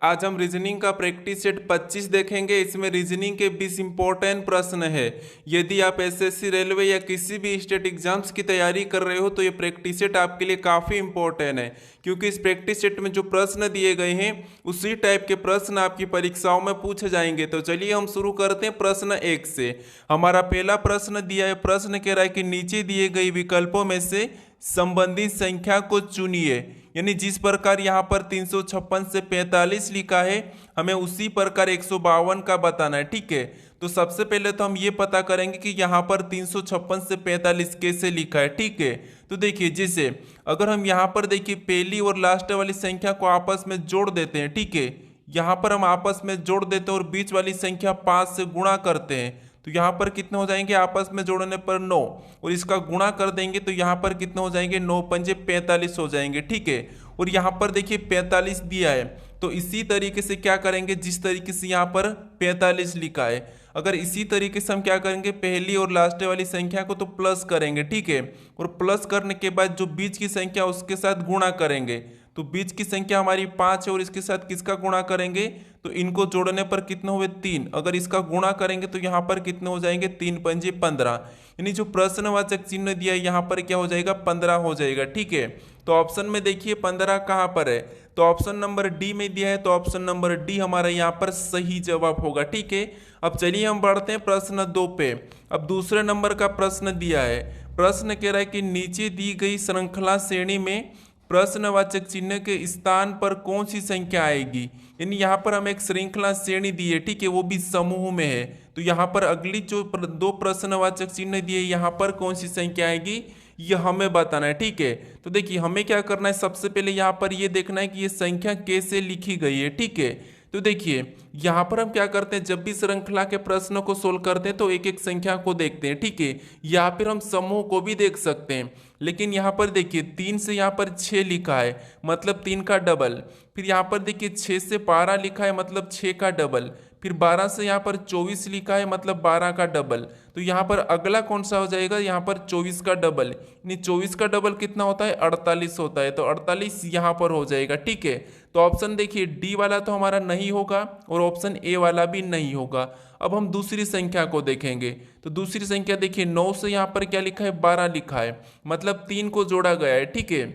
आज हम रीजनिंग का प्रैक्टिस सेट 25 देखेंगे। इसमें रीजनिंग के 20 इंपॉर्टेंट प्रश्न है। यदि आप एसएससी, रेलवे या किसी भी स्टेट एग्जाम्स की तैयारी कर रहे हो तो ये प्रैक्टिस सेट आपके लिए काफ़ी इंपॉर्टेंट है, क्योंकि इस प्रैक्टिस सेट में जो प्रश्न दिए गए हैं उसी टाइप के प्रश्न आपकी परीक्षाओं में पूछे जाएंगे। तो चलिए हम शुरू करते हैं प्रश्न 1 से। हमारा पहला प्रश्न दिया है, प्रश्न कह रहा है कि नीचे दिए गए विकल्पों में से संबंधित संख्या को चुनिए। यानी जिस प्रकार यहाँ पर 356 से 45 लिखा है, हमें उसी प्रकार 152 का बताना है। ठीक है, तो सबसे पहले तो हम ये पता करेंगे कि यहाँ पर 356 से 45 कैसे लिखा है। ठीक है, तो देखिए जैसे अगर हम यहाँ पर देखिए पहली और लास्ट वाली संख्या को आपस में जोड़ देते हैं। ठीक है, यहाँ पर हम आपस में जोड़ देते हैं और बीच वाली संख्या 5 से गुणा करते हैं, तो यहाँ पर कितने हो जाएंगे आपस में जोड़ने पर 9, और इसका गुणा कर देंगे तो यहाँ पर कितने हो जाएंगे 9 पंजे 45 हो जाएंगे। ठीक है, और यहाँ पर देखिए 45 दिया है, तो इसी तरीके से क्या करेंगे, जिस तरीके से यहाँ पर 45 लिखा है, अगर इसी तरीके से हम क्या करेंगे पहली और लास्ट वाली संख्या को तो प्लस करेंगे। ठीक है, और प्लस करने के बाद जो बीच की संख्या उसके साथ गुणा करेंगे, तो बीच की संख्या हमारी 5 है और इसके साथ किसका गुणा करेंगे, तो इनको जोड़ने पर कितने हुए 3, अगर इसका गुणा करेंगे तो यहाँ पर कितने हो जाएंगे 3 पंजे 15, यानी जो प्रश्नवाचक चिन्ह दिया है यहाँ पर क्या हो जाएगा 15 हो जाएगा। ठीक है, तो ऑप्शन में देखिए 15 कहाँ पर है, तो ऑप्शन नंबर डी में दिया है, तो ऑप्शन नंबर डी हमारा यहाँ पर सही जवाब होगा। ठीक है, अब चलिए हम बढ़ते हैं प्रश्न 2 पे। अब दूसरे नंबर का प्रश्न दिया है, प्रश्न कह रहा है कि नीचे दी गई श्रृंखला श्रेणी में प्रश्नवाचक चिन्ह के स्थान पर कौन सी संख्या आएगी। यानी यहाँ पर हम एक श्रृंखला श्रेणी दी है, ठीक है, वो भी समूह में है, तो यहाँ पर अगली जो दो प्रश्नवाचक चिन्ह दिए यहाँ पर कौन सी संख्या आएगी ये हमें बताना है। ठीक है, तो देखिए हमें क्या करना है, सबसे पहले यहाँ पर ये देखना है कि ये संख्या कैसे लिखी गई है। ठीक है, तो देखिए यहाँ पर हम क्या करते हैं, जब भी श्रृंखला के प्रश्नों को सोल्व करते हैं तो एक एक संख्या को देखते हैं। ठीक है, या फिर हम समूह को भी देख सकते हैं, लेकिन यहाँ पर देखिए 3 से यहाँ पर 6 लिखा है मतलब 3 का डबल, फिर यहाँ पर देखिए 6 से 12 लिखा है मतलब 6 का डबल, फिर 12 से यहाँ पर 24 लिखा है मतलब 12 का डबल, तो यहाँ पर अगला कौन सा हो जाएगा, यहाँ पर 24 का डबल, यानी 24 का डबल कितना होता है 48 होता है, तो 48 यहाँ पर हो जाएगा। ठीक है, तो ऑप्शन देखिए डी वाला तो हमारा नहीं होगा और ऑप्शन ए वाला भी नहीं होगा। अब हम दूसरी संख्या को देखेंगे, तो दूसरी संख्या देखिए 9 से यहाँ पर क्या लिखा है 12 लिखा है मतलब 3 को जोड़ा गया है। ठीक है,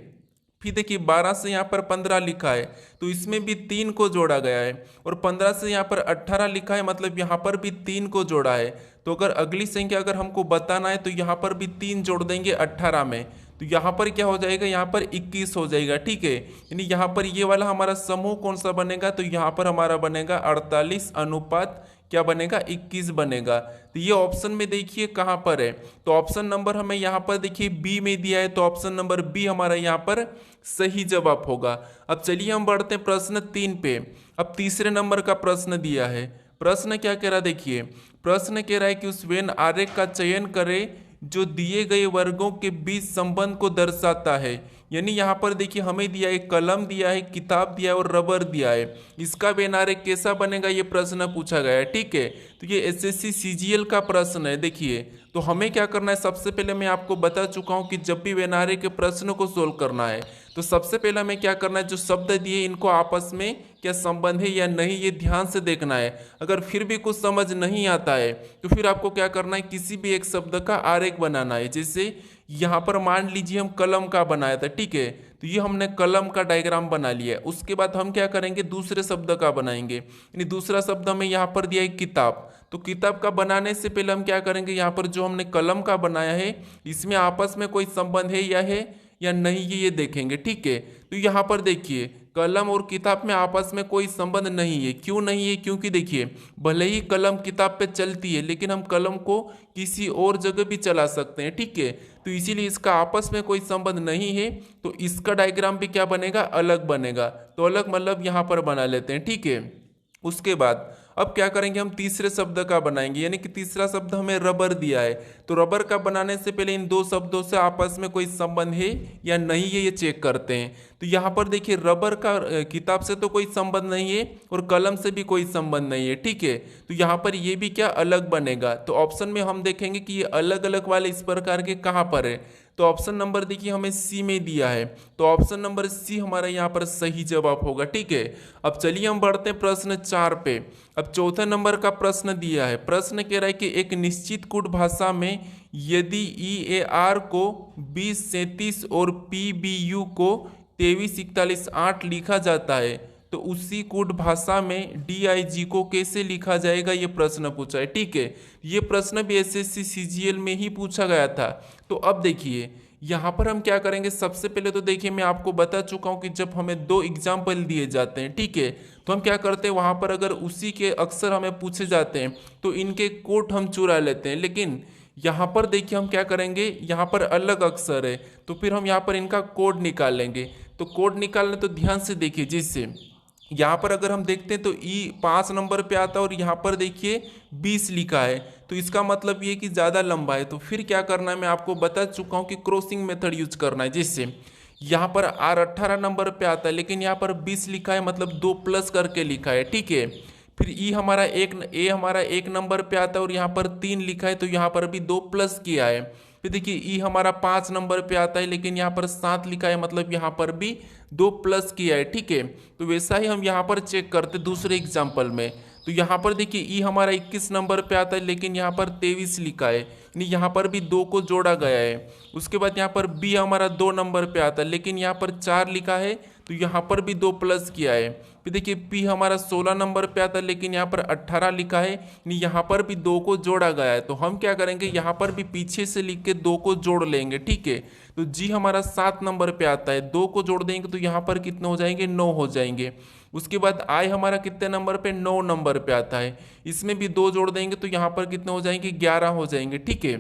फिर देखिए 12 से यहाँ पर 15 लिखा है तो इसमें भी 3 को जोड़ा गया है, और 15 से यहाँ पर 18 लिखा है मतलब यहाँ पर भी 3 को जोड़ा है। तो अगर अगली संख्या अगर हमको बताना है तो यहाँ पर भी 3 जोड़ देंगे 18 में, तो यहाँ पर क्या हो जाएगा, यहाँ पर 21 हो जाएगा। ठीक है, यानी यहाँ पर ये वाला हमारा समूह कौन सा बनेगा, तो यहाँ पर हमारा बनेगा 48 अनुपात क्या बनेगा 21 बनेगा। तो ये ऑप्शन में देखिए कहाँ पर है, तो ऑप्शन नंबर हमें यहाँ पर देखिए बी में दिया है, तो ऑप्शन नंबर बी हमारा यहाँ पर सही जवाब होगा। अब चलिए हम बढ़ते हैं प्रश्न 3 पे। अब तीसरे नंबर का प्रश्न दिया है, प्रश्न क्या कह रहा है देखिए, प्रश्न कह रहा है कि उस वेन आरेख का चयन करें जो दिए गए वर्गों के बीच संबंध को दर्शाता है। यानी यहाँ पर देखिए हमें दिया है कलम दिया है, किताब दिया है और रबर दिया है, इसका वेन आरेख कैसा बनेगा ये प्रश्न पूछा गया है। ठीक है, तो ये एसएससी सीजीएल का प्रश्न है। देखिए तो हमें क्या करना है, सबसे पहले मैं आपको बता चुका हूँ कि जब भी वेन आरेख के प्रश्न को सोल्व करना है तो सबसे पहले हमें क्या करना है, जो शब्द दिए इनको आपस में क्या संबंध है या नहीं ये ध्यान से देखना है। अगर फिर भी कुछ समझ नहीं आता है तो फिर आपको क्या करना है, किसी भी एक शब्द का आरेख बनाना है। जैसे यहाँ पर मान लीजिए हम कलम का बनाया था, ठीक है, तो ये हमने कलम का डायग्राम बना लिया। उसके बाद हम क्या करेंगे, दूसरे शब्द का बनाएंगे, यानी दूसरा शब्द हमें यहाँ पर दिया है किताब, तो किताब का बनाने से पहले हम क्या करेंगे, यहाँ पर जो हमने कलम का बनाया है इसमें आपस में कोई संबंध है या नहीं ये देखेंगे। ठीक है, तो यहाँ पर देखिए कलम और किताब में आपस में कोई संबंध नहीं है। क्यों नहीं है, क्योंकि देखिए भले ही कलम किताब पे चलती है लेकिन हम कलम को किसी और जगह भी चला सकते हैं। ठीक है, तो इसीलिए इसका आपस में कोई संबंध नहीं है, तो इसका डायग्राम भी क्या बनेगा, अलग बनेगा। तो अलग मतलब यहाँ पर बना लेते हैं। ठीक है, उसके बाद अब क्या करेंगे, हम तीसरे शब्द का बनाएंगे, यानी कि तीसरा शब्द हमें रबर दिया है, तो रबर का बनाने से पहले इन दो शब्दों से आपस में कोई संबंध है या नहीं है ये चेक करते हैं। तो यहाँ पर देखिए रबर का किताब से तो कोई संबंध नहीं है और कलम से भी कोई संबंध नहीं है, ठीक है। तो यहाँ पर ये भी क्या अलग बनेगा। तो ऑप्शन में हम देखेंगे कि ये अलग अलग वाले इस प्रकार के कहाँ पर है। तो ऑप्शन नंबर देखिए हमें सी में दिया है, तो ऑप्शन नंबर सी हमारा यहाँ पर सही जवाब होगा, ठीक है। अब चलिए हम बढ़ते हैं प्रश्न 4 पे। अब चौथे नंबर का प्रश्न दिया है। प्रश्न कह रहा है कि एक निश्चित कूट भाषा में यदि EAR को 2037 और PBU को 2341 लिखा जाता है तो उसी कूट भाषा में DIG को कैसे लिखा जाएगा, ये प्रश्न पूछा है, ठीक है। ये प्रश्न भी SSC CGL में ही पूछा गया था। तो अब देखिए यहाँ पर हम क्या करेंगे। सबसे पहले तो देखिए मैं आपको बता चुका हूँ कि जब हमें दो एग्जाम्पल दिए जाते हैं, ठीक है, तो हम क्या करते हैं वहाँ पर अगर उसी के अक्षर हमें पूछे जाते हैं तो इनके कोट हम चुरा लेते हैं। लेकिन यहाँ पर देखिए हम क्या करेंगे, यहाँ पर अलग अक्षर है तो फिर हम यहाँ पर इनका कोड निकाल लेंगे। तो कोड निकालने तो ध्यान से देखिए, जिससे यहाँ पर अगर हम देखते हैं तो ई 5 नंबर पे आता है और यहाँ पर देखिए 20 लिखा है, तो इसका मतलब ये कि ज़्यादा लंबा है। तो फिर क्या करना है, मैं आपको बता चुका हूँ कि क्रॉसिंग मेथड यूज करना है, जिससे यहाँ पर R 18 नंबर पे आता है लेकिन यहाँ पर 20 लिखा है, मतलब 2 प्लस करके लिखा है, ठीक है। फिर ए हमारा एक नंबर पे आता है और यहाँ पर 3 लिखा है तो यहाँ पर भी 2 प्लस किया है। फिर देखिए ई हमारा 5 नंबर पे आता है लेकिन यहाँ पर 7 लिखा है, मतलब यहाँ पर भी 2 प्लस किया है, ठीक है। तो वैसा ही हम यहाँ पर चेक करते दूसरे एग्जाम्पल में। तो यहाँ पर देखिए ई हमारा 21 नंबर पे आता है लेकिन यहाँ पर 23 लिखा है, यानी यहाँ पर भी 2 को जोड़ा गया है। उसके बाद यहाँ पर बी हमारा 2 नंबर पे आता है लेकिन यहाँ पर 4 लिखा है तो यहाँ पर भी 2 प्लस किया है। फिर देखिए पी हमारा 16 नंबर पे आता है लेकिन यहाँ पर 18 लिखा है, यानी यहाँ पर भी 2 को जोड़ा गया है। तो हम क्या करेंगे, यहाँ पर भी पीछे से लिख के 2 को जोड़ लेंगे, ठीक है। तो जी हमारा 7 नंबर पे आता है, 2 को जोड़ देंगे तो यहाँ पर कितने हो जाएंगे, 9 हो जाएंगे। उसके बाद आई हमारा कितने नंबर पे, 9 नंबर पे आता है, इसमें भी 2 जोड़ देंगे तो यहाँ पर कितने हो जाएंगे, 11 हो जाएंगे, ठीक है।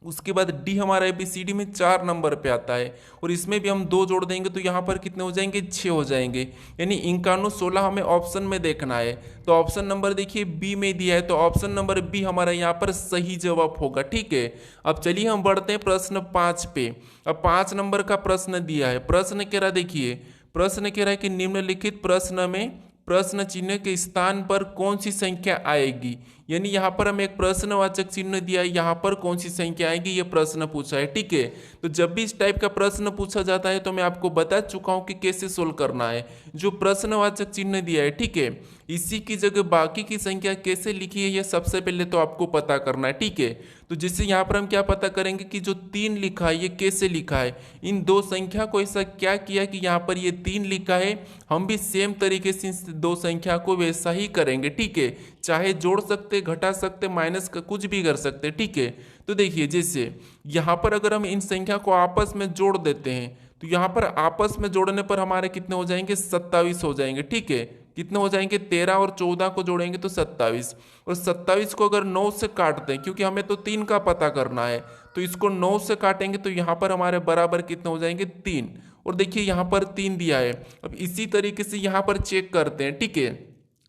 उसके बाद डी हमारा ABCD में 4 नंबर पे आता है और इसमें भी हम 2 जोड़ देंगे तो यहाँ पर कितने हो जाएंगे, 6 हो जाएंगे। यानी 91 16 हमें ऑप्शन में देखना है। तो ऑप्शन नंबर देखिए बी में दिया है, तो ऑप्शन नंबर बी हमारा यहाँ पर सही जवाब होगा, ठीक है। अब चलिए हम बढ़ते हैं प्रश्न 5 पे। अब 5 नंबर का प्रश्न दिया है। प्रश्न कह रहा है, देखिए प्रश्न कह रहा है कि निम्नलिखित प्रश्न में प्रश्न चिन्ह के स्थान पर कौन सी संख्या आएगी। यानी यहाँ पर हमें एक प्रश्नवाचक चिन्ह दिया है, यहाँ पर कौन सी संख्या आएगी ये प्रश्न पूछा है, ठीक है। तो जब भी इस टाइप का प्रश्न पूछा जाता है तो मैं आपको बता चुका हूँ कि कैसे सोल्व करना है। जो प्रश्नवाचक चिन्ह दिया है, ठीक है, इसी की जगह बाकी की संख्या कैसे लिखी है ये सबसे पहले तो आपको पता करना है, ठीक है। तो जिससे यहाँ पर हम क्या पता करेंगे कि जो 3 लिखा है ये कैसे लिखा है। इन दो संख्या को ऐसा क्या किया कि यहाँ पर ये 3 लिखा है, हम भी सेम तरीके से इन दो संख्या को वैसा ही करेंगे, ठीक है। चाहे जोड़ सकते, घटा सकते, माइनस का कुछ भी कर सकते, ठीक है। तो देखिए जैसे यहाँ पर अगर हम इन संख्या को आपस में जोड़ देते हैं तो यहाँ पर आपस में जोड़ने पर हमारे कितने हो जाएंगे, 27 हो जाएंगे, ठीक है। कितने हो जाएंगे, 13 और 14 को जोड़ेंगे तो 27, और 27 को अगर 9 से काटते हैं क्योंकि हमें तो 3 का पता करना है, तो इसको 9 से काटेंगे तो यहाँ पर हमारे बराबर कितने हो जाएंगे, 3। और देखिए यहाँ पर 3 दिया है। अब इसी तरीके से यहाँ पर चेक करते हैं, ठीक है।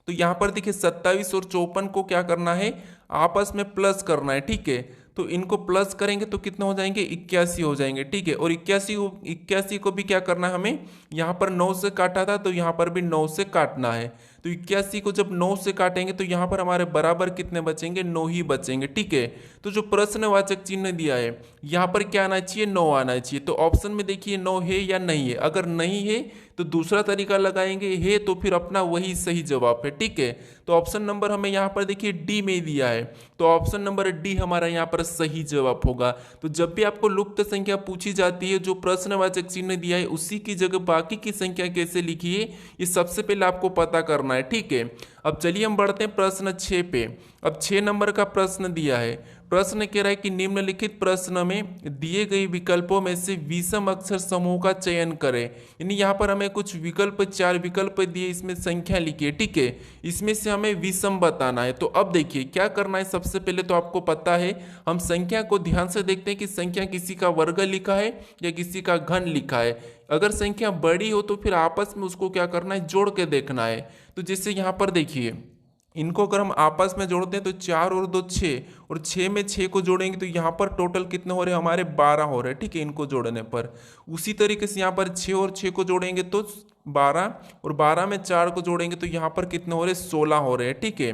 तो यहाँ पर देखिए 27 और 54 को क्या करना है, आपस में प्लस करना है, ठीक है। तो इनको प्लस करेंगे तो कितने हो जाएंगे, 81 हो जाएंगे, ठीक है। और 81 को भी क्या करना है हमें, यहाँ पर 9 से काटा था तो यहाँ पर भी 9 से काटना है। तो 81 को जब 9 से काटेंगे तो यहाँ पर हमारे बराबर कितने बचेंगे, 9 ही बचेंगे, ठीक है। तो जो प्रश्नवाचक चिन्ह दिया है यहाँ पर क्या आना चाहिए, 9 आना चाहिए। तो ऑप्शन में देखिए 9 है या नहीं है। अगर नहीं है तो दूसरा तरीका लगाएंगे, है तो फिर अपना वही सही जवाब है, ठीक है। तो ऑप्शन नंबर हमें यहाँ पर देखिए डी में दिया है, तो ऑप्शन नंबर डी हमारा यहाँ पर सही जवाब होगा। तो जब भी आपको लुप्त संख्या पूछी जाती है, जो प्रश्नवाचक चिन्ह दिया है उसी की जगह बाकी की संख्या कैसे लिखी है ये सबसे पहले आपको पता करना है, ठीक है। अब चलिए हम बढ़ते हैं प्रश्न 6 पे। अब 6 नंबर का प्रश्न दिया है। प्रश्न कह रहा है कि निम्नलिखित प्रश्न में दिए गए विकल्पों में से विषम अक्षर समूह का चयन करें। यानी यहाँ पर हमें कुछ विकल्प, 4 विकल्प दिए, इसमें संख्या लिखी है, ठीक है। इसमें से हमें विषम बताना है। तो अब देखिए क्या करना है, सबसे पहले तो आपको पता है हम संख्या को ध्यान से देखते हैं कि संख्या किसी का वर्ग लिखा है या किसी का घन लिखा है। अगर संख्या बड़ी हो तो फिर आपस में उसको क्या करना है, जोड़ के देखना है। तो जैसे यहाँ पर देखिए इनको अगर हम आपस में जोड़ते हैं तो 4 और 2 6, और 6 में 6 को जोड़ेंगे तो यहाँ पर टोटल कितने हो रहे हैं हमारे 12 हो रहे हैं, ठीक है, इनको जोड़ने पर। उसी तरीके से यहाँ पर 6 और 6 को जोड़ेंगे तो 12, और 12 में 4 को जोड़ेंगे तो यहाँ पर कितने हो रहे हैं 16 हो रहे हैं, ठीक है।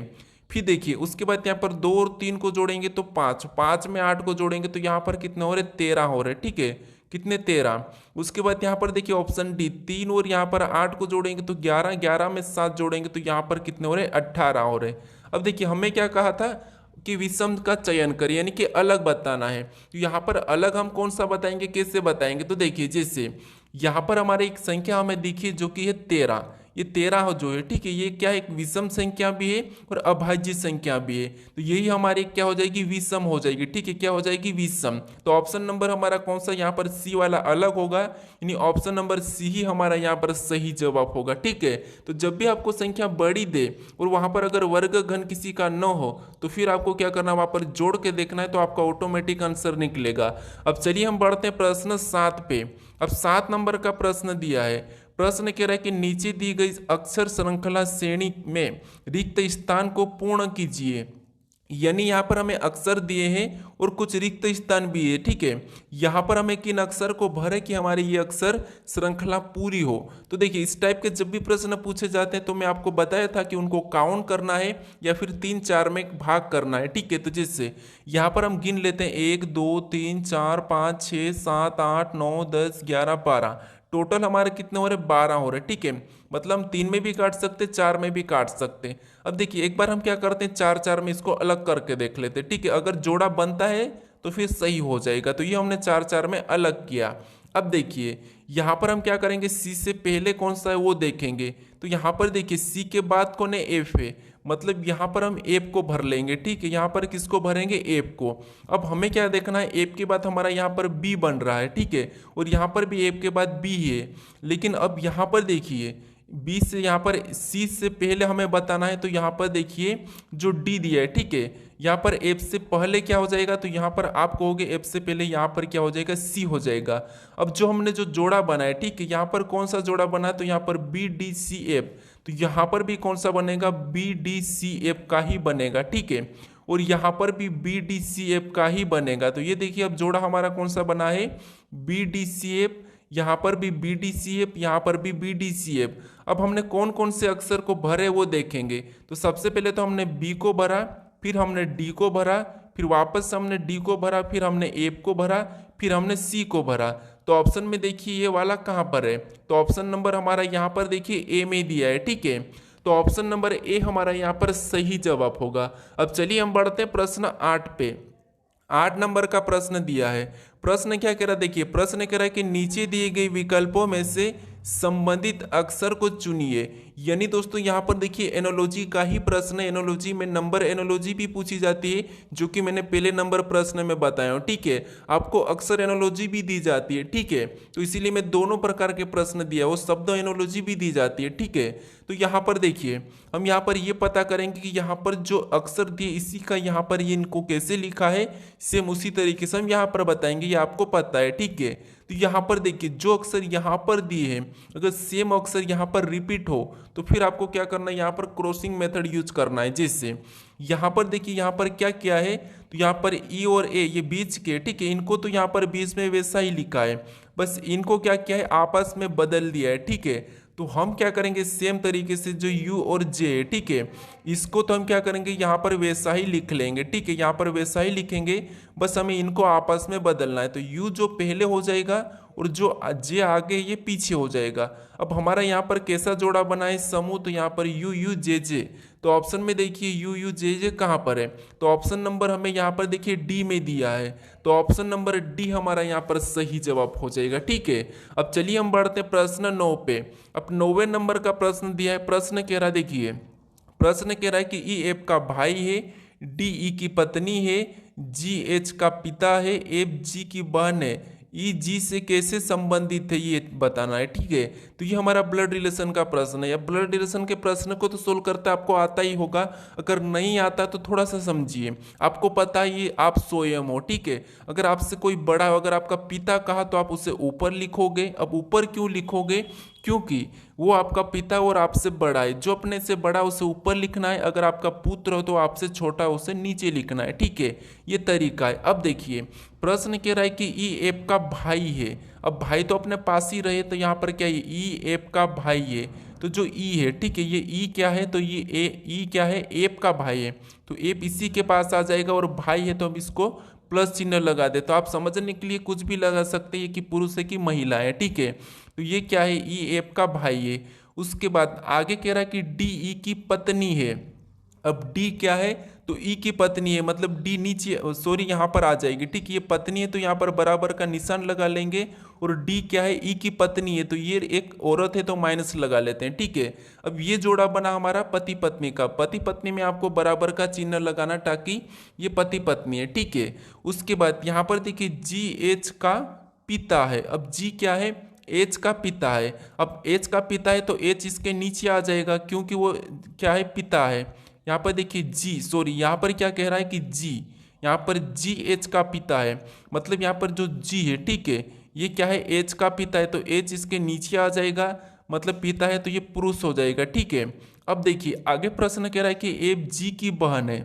फिर देखिए उसके बाद यहाँ पर 2 और 3 को जोड़ेंगे तो 5, 5 में 8 को जोड़ेंगे तो यहाँ पर कितने हो रहे 13 हो रहे, ठीक है, कितने 13। उसके बाद यहाँ पर देखिए ऑप्शन डी, 3 और यहाँ पर 8 को जोड़ेंगे तो 11, 11 में 7 जोड़ेंगे तो यहाँ पर कितने हो रहे 18 हो रहे। अब देखिए हमें क्या कहा था कि विषम का चयन करें, यानी कि अलग बताना है। तो यहाँ पर अलग हम कौन सा बताएंगे, कैसे बताएंगे, तो देखिए जैसे यहाँ पर हमारे एक संख्या हमें दिखी जो कि है 13, ये 13 जो है, ठीक है, ये क्या एक विषम संख्या भी है और अभाज्य संख्या भी है, तो यही हमारी क्या हो जाएगी, विषम हो जाएगी, ठीक है, क्या हो जाएगी, विषम। तो ऑप्शन नंबर हमारा कौन सा यहाँ पर सी वाला अलग होगा, यानी ऑप्शन नंबर सी ही हमारा यहाँ पर सही जवाब होगा, ठीक है। तो जब भी आपको संख्या बड़ी दे और वहां पर अगर वर्ग घन किसी का न हो तो फिर आपको क्या करना है, वहां पर जोड़ के देखना है, तो आपका ऑटोमेटिक आंसर निकलेगा। अब चलिए हम बढ़ते हैं प्रश्न 7 पे। अब 7 नंबर का प्रश्न दिया है, प्रश्न कह रहा है कि नीचे दी गई अक्षर श्रृंखला श्रेणी में रिक्त स्थान को पूर्ण कीजिए, यानी यहाँ पर हमें अक्षर दिए हैं और कुछ रिक्त स्थान भी है, ठीक है। यहाँ पर हमें किन अक्षर को भरे कि हमारी ये अक्षर श्रृंखला पूरी हो। तो देखिए इस टाइप के जब भी प्रश्न पूछे जाते हैं तो मैं आपको बताया था कि उनको काउंट करना है या फिर 3-4 में भाग करना है, ठीक है। तो जिससे यहाँ पर हम गिन लेते हैं 1 2 3 4 5 6 7 8 9 10 11 12, टोटल हमारे कितने हो रहे 12 हो रहे, ठीक है। मतलब हम 3 में भी काट सकते, 4 में भी काट सकते। अब देखिए एक बार हम क्या करते हैं 4-4 में इसको अलग करके देख लेते हैं, ठीक है, अगर जोड़ा बनता है तो फिर सही हो जाएगा। तो ये हमने 4-4 में अलग किया। अब देखिए यहाँ पर हम क्या करेंगे, सी से पहले कौन सा है वो देखेंगे। तो यहाँ पर देखिए सी के बाद कौन है, एफ है, मतलब यहाँ पर हम एफ को भर लेंगे, ठीक है। यहाँ पर किसको भरेंगे, एफ को। अब हमें क्या देखना है, एफ के बाद हमारा यहाँ पर बी बन रहा है, ठीक है, और यहाँ पर भी एफ के बाद बी है। लेकिन अब यहाँ पर देखिए बी से यहाँ पर सी से पहले हमें बताना है, तो यहाँ पर देखिए जो डी दिया है, ठीक है, यहाँ पर एफ से पहले क्या हो जाएगा, तो यहाँ पर आप कहोगे एफ से पहले यहाँ पर क्या हो जाएगा, सी हो जाएगा। अब जो हमने जो जोड़ा बनाया, ठीक है, यहाँ पर कौन सा जोड़ा बना है, तो यहाँ पर बी डी सी एफ, तो यहाँ पर भी कौन सा बनेगा, बी डी सी एफ का ही बनेगा, ठीक है, और यहाँ पर भी बी डी सी एफ का ही बनेगा। तो ये देखिए अब जोड़ा हमारा कौन सा बना है, बी डी सी एफ, यहाँ पर भी बी डी सी एफ, यहाँ पर भी बी डी सी एफ। अब हमने कौन कौन से अक्षर को भरे वो देखेंगे। तो सबसे पहले तो हमने बी को भरा, फिर हमने डी को भरा, फिर वापस हमने डी को भरा, फिर हमने एफ को भरा, फिर हमने सी को भरा। तो ऑप्शन में देखिए ये वाला कहाँ पर है, तो ऑप्शन नंबर हमारा यहाँ पर देखिए ए में दिया है, ठीक है। तो ऑप्शन नंबर ए हमारा यहाँ पर सही जवाब होगा। अब चलिए हम बढ़ते हैं प्रश्न 8 पे। 8 नंबर का प्रश्न दिया है, प्रश्न क्या कह रहा है, देखिए प्रश्न कह रहा है कि नीचे दिए गए विकल्पों में से संबंधित अक्षर को चुनिए। यानी दोस्तों यहाँ पर देखिए एनोलॉजी का ही प्रश्न है, एनोलॉजी में नंबर एनोलॉजी भी पूछी जाती है, जो कि मैंने पहले नंबर प्रश्न में बताया हूँ, ठीक है। आपको अक्सर एनोलॉजी भी दी जाती है, ठीक है, तो इसीलिए मैं दोनों प्रकार के प्रश्न दिया, वो शब्द एनोलॉजी भी दी जाती है, ठीक है। तो यहाँ पर देखिए हम यहाँ पर ये पता करेंगे कि यहाँ पर जो अक्षर दिए इसी का यहाँ पर ये इनको कैसे लिखा है, सेम उसी तरीके से हम यहाँ पर बताएंगे, ये आपको पता है, ठीक है। तो यहाँ पर देखिए जो अक्षर यहाँ पर दिए हैं अगर सेम अक्षर यहाँ पर रिपीट हो तो फिर आपको क्या करना है, यहाँ पर क्रॉसिंग मेथड यूज करना है। जैसे यहाँ पर देखिए यहाँ पर क्या किया है, तो यहाँ पर ई और ए ये बीच के, ठीक है, इनको तो यहाँ पर बीच में वैसा ही लिखा है, बस इनको क्या किया है आपस में बदल दिया है, ठीक है। तो हम क्या करेंगे सेम तरीके से जो यू और जे है, ठीक है, इसको तो हम क्या करेंगे यहाँ पर वैसा ही लिख लेंगे, ठीक है, यहाँ पर वैसा ही लिखेंगे, बस हमें इनको आपस में बदलना है। तो यू जो पहले हो जाएगा और जो जे आगे ये पीछे हो जाएगा। अब हमारा यहाँ पर कैसा जोड़ा बना है समूह, तो यहाँ पर यू यू जे जे, तो ऑप्शन में देखिए यू यू जे जे कहाँ पर है, तो ऑप्शन नंबर हमें यहाँ पर देखिए डी में दिया है, तो ऑप्शन नंबर डी हमारा यहाँ पर सही जवाब हो जाएगा, ठीक है। अब चलिए हम बढ़ते हैं प्रश्न 9 पे। अब 9वें नंबर का प्रश्न दिया है, प्रश्न कह रहा है देखिए, प्रश्न कह रहा है कि ई एफ का भाई है, डी ई की पत्नी है, जी एच का पिता है, एफ जी की बहन है, ई जी से कैसे संबंधित है ये बताना है, ठीक है। तो ये हमारा ब्लड रिलेशन का प्रश्न है। या ब्लड रिलेशन के प्रश्न को तो सोल्व करते आपको आता ही होगा, अगर नहीं आता तो थोड़ा सा समझिए, आपको पता है ये आप स्वयं हो, ठीक है। अगर आपसे कोई बड़ा हो, अगर आपका पिता कहा तो आप उसे ऊपर लिखोगे। अब ऊपर क्यों लिखोगे, क्योंकि वो आपका पिता और आपसे बड़ा है। जो अपने से बड़ा उसे ऊपर लिखना है, अगर आपका पुत्र हो तो आपसे छोटा उसे नीचे लिखना है। ठीक है, ये तरीका है। अब देखिए प्रश्न कह रहा है कि ई एफ का भाई है। अब भाई तो अपने पास ही रहे, तो यहाँ पर क्या है, ई एफ का भाई है। तो जो ई है, ठीक है, ये ई क्या है, तो ये ई क्या है, एफ का भाई है। तो एफ इसी के पास आ जाएगा और भाई है तो हम इसको प्लस चिन्ह लगा दे। तो आप समझने के लिए कुछ भी लगा सकते हैं कि पुरुष है कि महिला है। ठीक है, तो ये क्या है, ई एफ का भाई है। उसके बाद आगे कह रहा है कि डी ई की पत्नी है। अब डी क्या है, तो ई की पत्नी है, मतलब डी नीचे, सॉरी यहाँ पर आ जाएगी। ठीक है, ये पत्नी है तो यहाँ पर बराबर का निशान लगा लेंगे। और डी क्या है, ई की पत्नी है, तो ये एक औरत है तो माइनस लगा लेते हैं। ठीक है, अब ये जोड़ा बना हमारा पति पत्नी का। पति पत्नी में आपको बराबर का चिन्ह लगाना ताकि ये पति पत्नी है। ठीक है, उसके बाद यहाँ पर देखिए जी एच का पिता है। अब जी क्या है, एच का पिता है। अब एच का पिता है तो एच इसके नीचे आ जाएगा क्योंकि वो क्या है, पिता है। यहाँ पर देखिए जी, सॉरी यहाँ पर क्या कह रहा है कि जी, यहाँ पर जी एच का पिता है, मतलब यहाँ पर जो जी है, ठीक है, ये क्या है, एच का पिता है, तो एच इसके नीचे आ जाएगा, मतलब पिता है तो ये पुरुष हो जाएगा। ठीक है, अब देखिए आगे प्रश्न कह रहा है कि एफ जी की बहन है।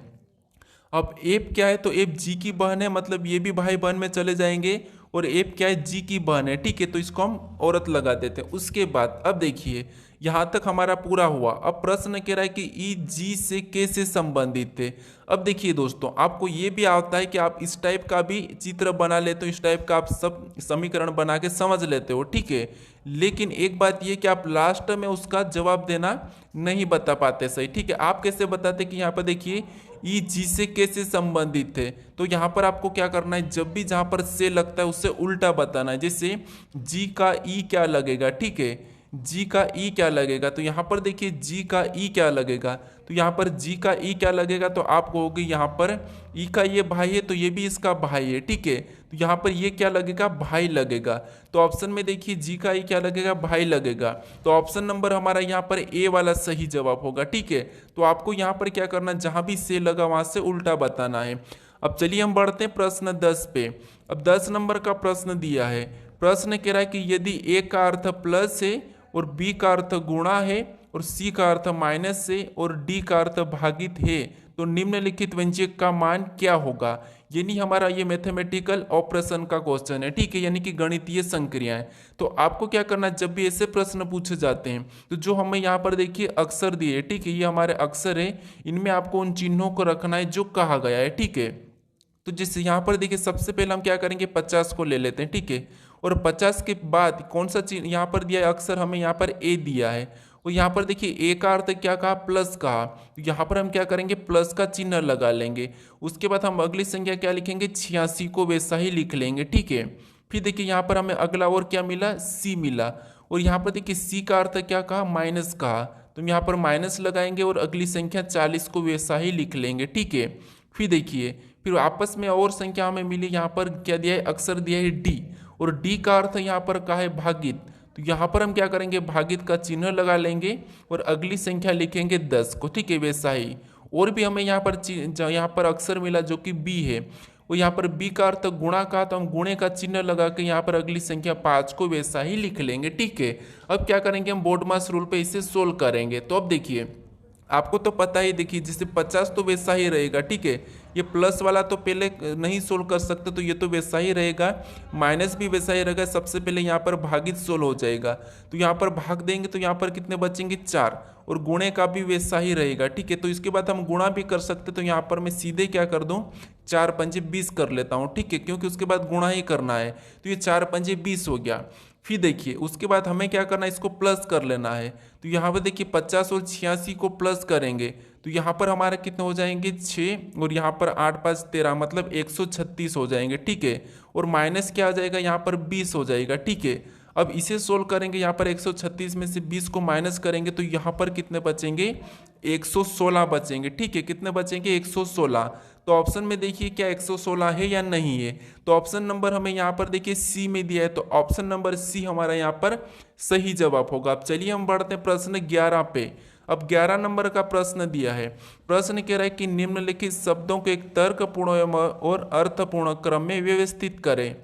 अब एफ क्या है, तो एफ जी की बहन है, मतलब ये भी भाई बहन में चले जाएंगे। और एफ क्या है, जी की बहन है। ठीक है, तो इसको हम औरत लगा देते हैं। उसके बाद अब देखिए यहाँ तक हमारा पूरा हुआ। अब प्रश्न कह रहा है कि ई जी से कैसे संबंधित थे। अब देखिए दोस्तों, आपको ये भी आता है कि आप इस टाइप का भी चित्र बना लेते हो, इस टाइप का आप सब समीकरण बना के समझ लेते हो। ठीक है, लेकिन एक बात ये कि आप लास्ट में उसका जवाब देना नहीं बता पाते सही। ठीक है, आप कैसे बताते कि यहाँ पर देखिए ई जी से कैसे संबंधित थे। तो यहाँ पर आपको क्या करना है, जब भी जहाँ पर से लगता है उससे उल्टा बताना है। जैसे जी का ई क्या लगेगा, ठीक है, जी का ई क्या लगेगा, तो यहाँ पर देखिए जी का ई क्या लगेगा, तो यहाँ पर जी का ई क्या लगेगा, तो आप कहोगे यहाँ पर ई का ये भाई है तो ये भी इसका भाई है। ठीक है, तो यहाँ पर ये क्या लगेगा, भाई लगेगा। तो ऑप्शन में देखिए जी का ई क्या लगेगा, भाई लगेगा। तो ऑप्शन नंबर हमारा यहाँ पर ए वाला सही जवाब होगा। ठीक है, तो आपको यहाँ पर क्या करना, जहाँ भी से लगा वहाँ से उल्टा बताना है। अब चलिए हम बढ़ते हैं प्रश्न 10 पे। अब 10 नंबर का प्रश्न दिया है। प्रश्न कह रहा है कि यदि ए का अर्थ प्लस है और बी का अर्थ गुणा है और सी का अर्थ माइनस है और डी का अर्थ भागित है, तो निम्नलिखित व्यंजक का मान क्या होगा। यानी हमारा ये मैथमेटिकल ऑपरेशन का क्वेश्चन है। ठीक है, यानी कि गणितीय संक्रियाएं। तो आपको क्या करना है, जब भी ऐसे प्रश्न पूछे जाते हैं तो जो हमें यहाँ पर देखिए अक्षर दिए, ठीक है, ये हमारे अक्षर है, इनमें आपको उन चिन्हों को रखना है जो कहा गया है। ठीक है, तो जैसे यहाँ पर देखिए सबसे पहले हम क्या करेंगे, 50 को ले लेते हैं। ठीक है, और 50 के बाद कौन सा चिन्ह यहाँ पर दिया है, अक्षर हमें यहाँ पर ए दिया है। और यहाँ पर देखिए ए का अर्थ क्या कहा, प्लस कहा, तो यहाँ पर हम क्या करेंगे, प्लस का चिन्ह लगा लेंगे। उसके बाद हम अगली संख्या क्या लिखेंगे, 86 को वैसा ही लिख लेंगे। ठीक है, फिर देखिए यहाँ पर हमें अगला और क्या मिला, सी मिला। और यहाँ पर देखिए सी का अर्थ क्या कहा, माइनस कहा, तो हम यहाँ पर माइनस लगाएंगे और अगली संख्या 40 को वैसा ही लिख लेंगे। ठीक है, फिर देखिए फिर आपस में और संख्या हमें मिली, यहाँ पर क्या दिया है, अक्षर दिया है डी, और डी का अर्थ यहाँ पर क्या है, भागित, तो यहाँ पर हम क्या करेंगे, भागित का चिन्ह लगा लेंगे और अगली संख्या लिखेंगे 10 को। ठीक है, वैसा ही और भी हमें यहाँ पर अक्षर मिला जो कि बी है, और यहाँ पर बी का अर्थ गुणा का, तो हम गुणे का चिन्ह लगा के यहाँ पर अगली संख्या 5 को वैसा ही लिख लेंगे। ठीक है, अब क्या करेंगे, हम बोर्ड मास रूल पे इसे सोल्व करेंगे। तो अब देखिए आपको तो पता ही, देखिए जैसे 50 तो वैसा ही रहेगा। ठीक है, ये प्लस वाला तो पहले नहीं सोल्व कर सकते, तो ये तो वैसा ही रहेगा, माइनस भी वैसा ही रहेगा। सबसे पहले यहाँ पर भागित सोल्व हो जाएगा, तो यहाँ पर भाग देंगे तो यहाँ पर कितने बचेंगे, 4, और गुणे का भी वैसा ही रहेगा। ठीक है, तो इसके बाद हम गुणा भी कर सकते, तो यहाँ पर मैं सीधे क्या कर दूँ, 4 पंजे 20 कर लेता हूँ। ठीक है, क्योंकि उसके बाद गुणा ही करना है, तो ये 4 पंजे 20 हो गया। फिर देखिए उसके बाद हमें क्या करना है, इसको प्लस कर लेना है। तो यहाँ पर देखिए 50 और 86 को प्लस करेंगे तो यहाँ पर हमारा कितने हो जाएंगे, 6, और यहाँ पर 8 5 13, मतलब 136 हो जाएंगे। ठीक है, और माइनस क्या आ जाएगा, यहाँ पर 20 हो जाएगा। ठीक है, अब इसे सोल्व करेंगे, यहाँ पर 136 में से 20 को माइनस करेंगे तो यहाँ पर कितने बचेंगे, 116 बचेंगे। ठीक है, कितने बचेंगे, 116। तो ऑप्शन में देखिए क्या 116 है या नहीं है, तो ऑप्शन नंबर हमें यहाँ पर देखिए सी में दिया है, तो ऑप्शन नंबर सी हमारा यहाँ पर सही जवाब होगा। अब चलिए हम बढ़ते हैं प्रश्न 11 पे। अब 11 नंबर का प्रश्न दिया है। प्रश्न कह रहा है कि निम्नलिखित शब्दों को एक तर्कपूर्ण और अर्थपूर्ण क्रम में व्यवस्थित करें।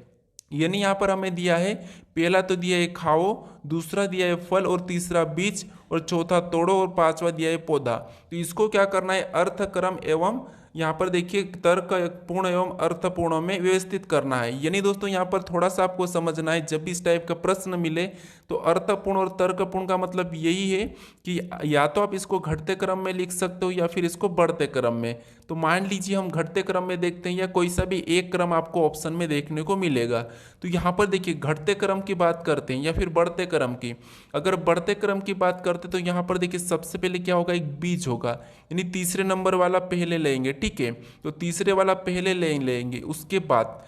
यानी यहाँ पर हमें दिया है, पहला तो दिया है खाओ, दूसरा दिया है फल, और तीसरा बीज, और चौथा तोड़ो, और पांचवा दिया है पौधा। तो इसको क्या करना है, अर्थक्रम एवं यहाँ पर देखिए तर्कपूर्ण एवं अर्थपूर्ण में व्यवस्थित करना है। यानी दोस्तों यहाँ पर थोड़ा सा आपको समझना है, जब भी इस टाइप का प्रश्न मिले तो अर्थपूर्ण और तर्कपूर्ण का मतलब यही है कि या तो आप इसको घटते क्रम में लिख सकते हो या फिर इसको बढ़ते क्रम में। तो मान लीजिए हम घटते क्रम में देखते हैं, या कोई सा भी एक क्रम आपको ऑप्शन में देखने को मिलेगा। तो यहाँ पर देखिए घटते क्रम की बात करते हैं या फिर बढ़ते क्रम की। अगर बढ़ते क्रम की बात करते तो यहाँ पर देखिए सबसे पहले क्या होगा, एक बीज होगा, यानी तीसरे नंबर वाला पहले लेंगे, ठीक है। तो तीसरे वाला पहले लेंगे, उसके बाद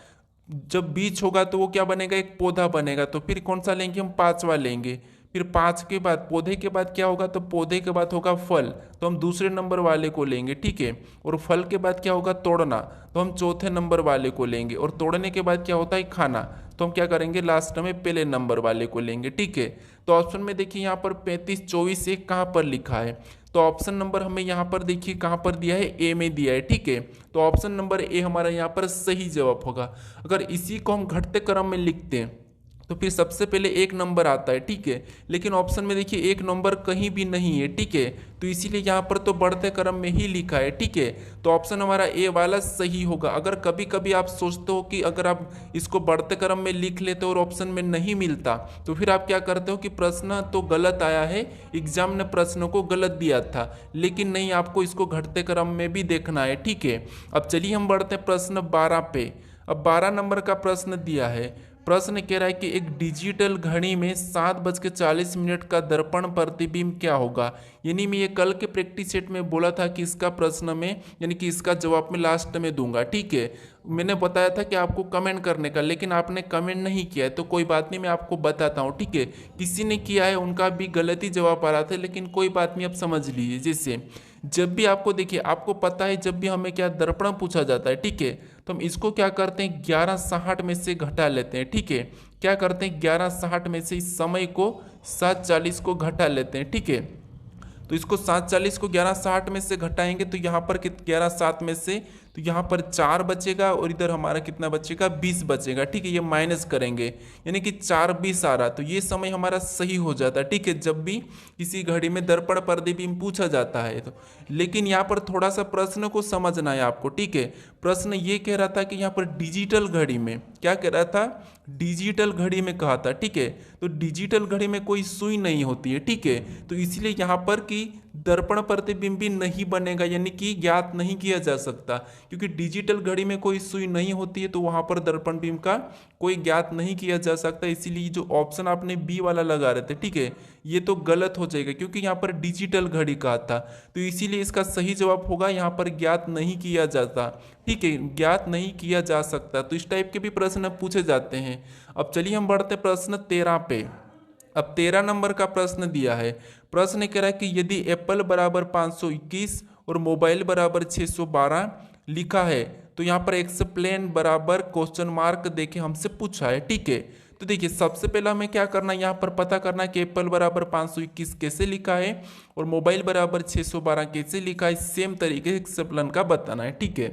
जब बीज होगा तो वो क्या बनेगा, एक पौधा बनेगा। तो फिर कौन सा लेंगे, हम पांचवा लेंगे। फिर पांच के बाद पौधे के बाद क्या होगा, तो पौधे के बाद होगा फल, तो हम दूसरे नंबर वाले को लेंगे, ठीक है। और फल के बाद क्या होगा, तोड़ना, तो हम चौथे नंबर वाले को लेंगे। और तोड़ने के बाद क्या होता है, खाना, तो हम क्या करेंगे, लास्ट में पहले नंबर वाले को लेंगे, ठीक है। तो ऑप्शन में देखिए यहाँ पर 35, 24 एक कहाँ पर लिखा है, तो ऑप्शन नंबर हमें यहाँ पर देखिए कहाँ पर दिया है, ए में दिया है, ठीक है। तो ऑप्शन नंबर ए हमारा यहाँ पर सही जवाब होगा। अगर इसी को हम घटते क्रम में लिखते हैं तो फिर सबसे पहले एक नंबर आता है, ठीक है। लेकिन ऑप्शन में देखिए एक नंबर कहीं भी नहीं है, ठीक है। तो इसीलिए यहाँ पर तो बढ़ते क्रम में ही लिखा है, ठीक है। तो ऑप्शन हमारा ए वाला सही होगा। अगर कभी कभी आप सोचते हो कि अगर आप इसको बढ़ते क्रम में लिख लेते हो और ऑप्शन में नहीं मिलता, तो फिर आप क्या करते हो कि प्रश्न तो गलत आया है, एग्जाम ने प्रश्नों को गलत दिया था, लेकिन नहीं, आपको इसको घटते क्रम में भी देखना है, ठीक है। अब चलिए हम बढ़ते हैं प्रश्न 12 पे। अब 12 नंबर का प्रश्न दिया है। प्रश्न कह रहा है कि एक डिजिटल घड़ी में 7:40 का दर्पण प्रतिबिंब क्या होगा। यानी मैं ये कल के प्रैक्टिस सेट में बोला था कि इसका प्रश्न में, यानी कि इसका जवाब मैं लास्ट में दूंगा, ठीक है। मैंने बताया था कि आपको कमेंट करने का, लेकिन आपने कमेंट नहीं किया है, तो कोई बात नहीं, मैं आपको बताता हूँ, ठीक है। किसी ने किया है, उनका भी गलती जवाब आ रहा था, लेकिन कोई बात नहीं, आप समझ लीजिए। जैसे जब भी आपको देखिए, आपको पता है जब भी हमें क्या दर्पण पूछा जाता है, ठीक है, तो हम इसको क्या करते हैं, 11:60 में से घटा लेते हैं, ठीक है। क्या करते हैं, 11:60 में से इस समय को 7:40 को घटा लेते हैं, ठीक है। तो इसको 7:40 को 11:60 में से घटाएंगे तो यहाँ पर 11:07 में से, तो यहाँ पर 4 बचेगा, और इधर हमारा कितना बचेगा, 20 बचेगा, ठीक है। ये माइनस करेंगे, यानी कि 4:20 आ रहा, तो ये समय हमारा सही हो जाता है, ठीक है, जब भी किसी घड़ी में दर्पण प्रतिबिंब पूछा जाता है तो। लेकिन यहाँ पर थोड़ा सा प्रश्न को समझना है आपको, ठीक है। प्रश्न ये कह रहा था कि यहाँ पर डिजिटल घड़ी में, क्या कह रहा था, डिजिटल घड़ी में कहा था, ठीक है। तो डिजिटल घड़ी में कोई सुई नहीं होती है, ठीक है। तो इसलिए यहाँ पर कि दर्पण प्रतिबिंब भी नहीं बनेगा, यानी कि ज्ञात नहीं किया जा सकता, क्योंकि डिजिटल घड़ी में कोई सुई नहीं होती है, तो वहां पर दर्पण बिंब का कोई ज्ञात नहीं किया जा सकता। इसीलिए जो ऑप्शन आपने बी वाला लगा रहे थे, ठीक है, ये तो गलत हो जाएगा, क्योंकि यहाँ पर डिजिटल घड़ी कहा था। तो इसीलिए इसका सही जवाब होगा यहाँ पर ज्ञात नहीं किया जाता, ठीक है, ज्ञात नहीं किया जा सकता। तो इस टाइप के भी प्रश्न पूछे जाते हैं। अब चलिए हम बढ़ते प्रश्न 13 पे। अब 13 नंबर का प्रश्न दिया है। प्रश्न कह रहा है कि यदि एप्पल बराबर 521 और मोबाइल बराबर 612 लिखा है, तो यहाँ पर एक्सप्लेन बराबर क्वेश्चन मार्क देके हमसे पूछा है, ठीक है। तो देखिए सबसे पहला हमें क्या करना है, यहाँ पर पता करना है कि एप्पल बराबर 521 कैसे लिखा है और मोबाइल बराबर 612 कैसे लिखा है। सेम तरीके से एक्सप्लेन का बताना है, ठीक है।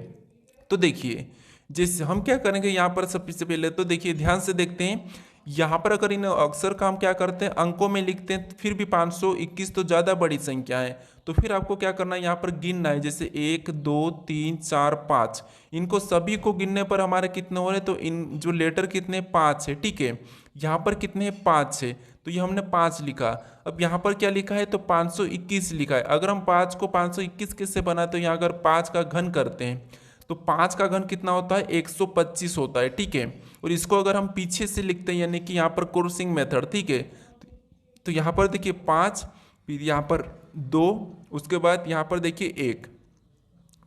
तो देखिए जैसे हम क्या करेंगे, यहाँ पर सबसे पहले तो देखिए ध्यान से देखते हैं, यहाँ पर अगर इन अक्सर का हम क्या करते हैं, अंकों में लिखते हैं, फिर भी 521 तो ज़्यादा बड़ी संख्या है, तो फिर आपको क्या करना है, यहाँ पर गिनना है। जैसे 1 2 3 4 5, इनको सभी को गिनने पर हमारे कितने हो रहे, तो इन जो लेटर कितने 5 है, ठीक है। यहाँ पर कितने 5 है, तो ये हमने 5 लिखा। अब यहाँ पर क्या लिखा है, तो 521 लिखा है। अगर हम 5 को 521 कैसे बना, तो यहाँ अगर 5 का घन करते हैं तो 5 का घन कितना होता है, 125 होता है, ठीक है। और इसको अगर हम पीछे से लिखते हैं, यानी कि यहाँ पर क्रॉसिंग मेथड, ठीक है, तो यहाँ पर देखिए 5, फिर यहाँ पर 2, उसके बाद यहाँ पर देखिए 1,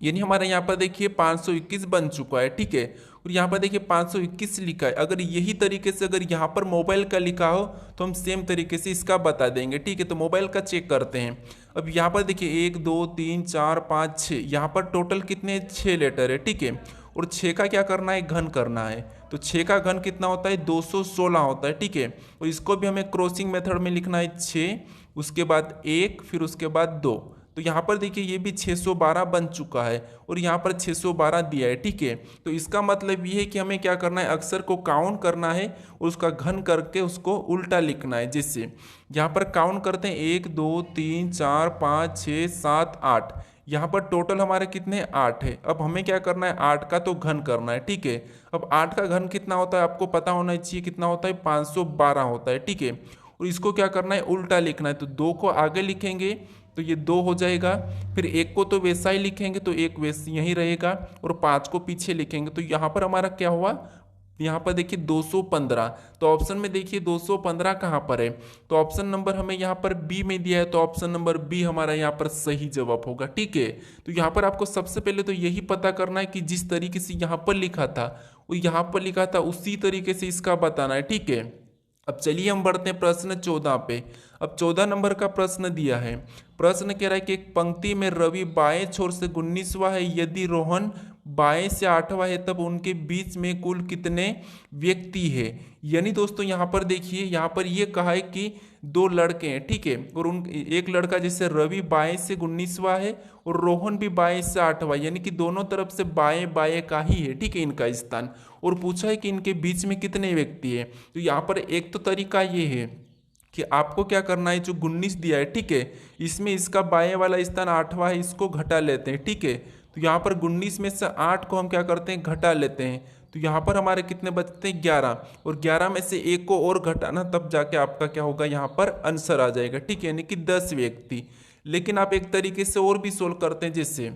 यानी हमारे यहाँ पर देखिए 521 बन चुका है, ठीक है। और यहाँ पर देखिए 521 लिखा है। अगर यही तरीके से अगर यहाँ पर मोबाइल का लिखा हो तो हम सेम तरीके से इसका बता देंगे, ठीक है। तो मोबाइल का चेक करते हैं। अब यहाँ पर देखिए 1 2 3 4 5 6, यहाँ पर टोटल कितने 6 लेटर है, ठीक है। और 6 का क्या करना है, घन करना है। तो 6 का घन कितना होता है, 216 होता है, ठीक है। और इसको भी हमें क्रॉसिंग मेथड में लिखना है, 6 उसके बाद 1 फिर उसके बाद 2, तो यहाँ पर देखिए ये भी 612 बन चुका है और यहाँ पर 612 दिया है, ठीक है। तो इसका मतलब ये है कि हमें क्या करना है, अक्षर को काउंट करना है और उसका घन करके उसको उल्टा लिखना है। जिससे यहाँ पर काउंट करते हैं 1 2 3 4 5 6 7 8, यहाँ पर टोटल हमारे कितने 8 है। अब हमें क्या करना है, 8 का तो घन करना है, ठीक है। अब 8 का घन कितना होता है आपको पता होना चाहिए, कितना होता है 512 होता है, ठीक है। और इसको क्या करना है, उल्टा लिखना है। तो 2 को आगे लिखेंगे तो ये 2 हो जाएगा, फिर 1 को तो वैसा ही लिखेंगे तो 1 वैसे यही रहेगा और 5 को पीछे लिखेंगे तो यहाँ पर हमारा क्या हुआ, यहाँ पर देखिए 215। तो ऑप्शन में देखिए 215 कहाँ पर है, तो ऑप्शन नंबर हमें यहाँ पर बी में दिया है, तो ऑप्शन नंबर बी हमारा यहाँ पर सही जवाब होगा, ठीक है। तो यहाँ पर आपको सबसे पहले तो यही पता करना है कि जिस तरीके से यहाँ पर लिखा था वो यहाँ पर लिखा था उसी तरीके से इसका बताना है, ठीक है। अब चलिए हम बढ़ते हैं प्रश्न 14 पे। अब 14 नंबर का प्रश्न दिया है। प्रश्न कह रहा है कि एक पंक्ति में रवि बाएं छोर से 19वां है, यदि रोहन बाएं से 8वां है तब उनके बीच में कुल कितने व्यक्ति है। यानी दोस्तों यहाँ पर देखिए, यहाँ पर ये कहा है कि 2 लड़के हैं, ठीक है। और उन एक लड़का जैसे रवि बाएं से 19वां है और रोहन भी बाएं से 8वां, यानी कि दोनों तरफ से बाएं बाएं का ही है, ठीक है, इनका स्थान। और पूछा है कि इनके बीच में कितने व्यक्ति है। तो यहाँ पर एक तो तरीका ये है कि आपको क्या करना है, जो 19 दिया है, ठीक है, इसमें इसका बाएं वाला स्थान 8वां है, इसको घटा लेते हैं, ठीक है। तो यहाँ पर 19 में से 8 को हम क्या करते हैं, घटा लेते हैं। तो यहाँ पर हमारे कितने बचते हैं, 11, और 11 में से 1 को और घटाना, तब जाके आपका क्या होगा, यहाँ पर आंसर आ जाएगा, ठीक है, यानी कि 10 व्यक्ति। लेकिन आप एक तरीके से और भी सोल्व करते हैं, जैसे